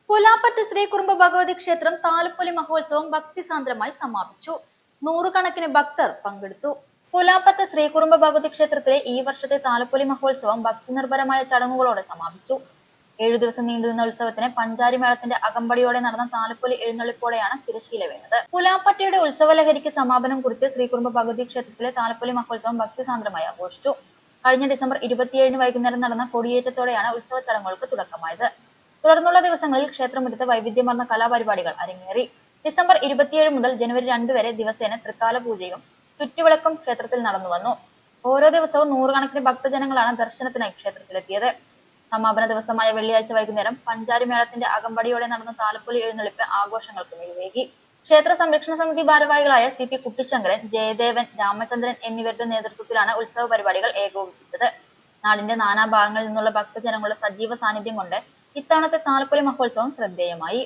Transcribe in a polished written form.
പുലാപ്പറ്റ് ശ്രീ കുറുമ്പ ഭഗവതി ക്ഷേത്രം താലപ്പൊലി മഹോത്സവം ഭക്തിസാന്ദ്രമായി സമാപിച്ചു. നൂറുകണക്കിന് ഭക്തർ പങ്കെടുത്തു. പുലാപ്പറ്റ് ശ്രീ കുറുമ്പ ഭഗവതി ക്ഷേത്രത്തിലെ ഈ വർഷത്തെ താലപ്പൊലി മഹോത്സവം ഭക്തിനിർഭരമായ ചടങ്ങുകളോടെ സമാപിച്ചു. 7 ദിവസം നീണ്ടുനിന്ന ഉത്സവത്തിന് പഞ്ചാരി മേളത്തിന്റെ അകമ്പടിയോടെ നടന്ന താലപ്പൊലി എഴുന്നള്ളിപ്പോടെയാണ് തിരശീല വീണത്. പുലാപ്പറ്റയുടെ ഉത്സവലഹരിക്ക് സമാപനം കുറിച്ച് ശ്രീ കുറുമ്പ ഭഗവതി ക്ഷേത്രത്തിലെ താലപ്പൊലി മഹോത്സവം ഭക്തിസാന്ദ്രമായി ആഘോഷിച്ചു. കഴിഞ്ഞ ഡിസംബർ 27 വൈകുന്നേരം നടന്ന കൊടിയേറ്റത്തോടെയാണ് ഉത്സവ ചടങ്ങുകൾക്ക് തുടക്കമായത്. തുടർന്നുള്ള ദിവസങ്ങളിൽ ക്ഷേത്രമുറ്റത്ത് വൈവിധ്യമാർന്ന കലാപരിപാടികൾ അരങ്ങേറി. ഡിസംബർ 27 മുതൽ ജനുവരി 2 വരെ ദിവസേന തൃക്കാല പൂജയും ചുറ്റുവിളക്കും ക്ഷേത്രത്തിൽ നടന്നുവന്നു. ഓരോ ദിവസവും നൂറുകണക്കിന് ഭക്തജനങ്ങളാണ് ദർശനത്തിനായി ക്ഷേത്രത്തിലെത്തിയത്. സമാപന ദിവസമായ വെള്ളിയാഴ്ച വൈകുന്നേരം പഞ്ചാരി മേളത്തിന്റെ അകമ്പടിയോടെ നടന്ന താലപ്പൊലി എഴുന്നള്ളിപ്പ് ആഘോഷങ്ങൾക്ക് മിഴിവേകി. ക്ഷേത്ര സംരക്ഷണ സമിതി ഭാരവാഹികളായ CP കുട്ടിശങ്കരൻ, ജയദേവൻ, രാമചന്ദ്രൻ എന്നിവരുടെ നേതൃത്വത്തിലാണ് ഉത്സവ പരിപാടികൾ ഏകോപിപ്പിച്ചത്. നാടിന്റെ നാനാഭാഗങ്ങളിൽ നിന്നുള്ള ഭക്തജനങ്ങളുടെ സജീവ സാന്നിധ്യം കൊണ്ട് ഇത്തവണത്തെ താലപ്പൊലി മഹോത്സവം ശ്രദ്ധേയമായി.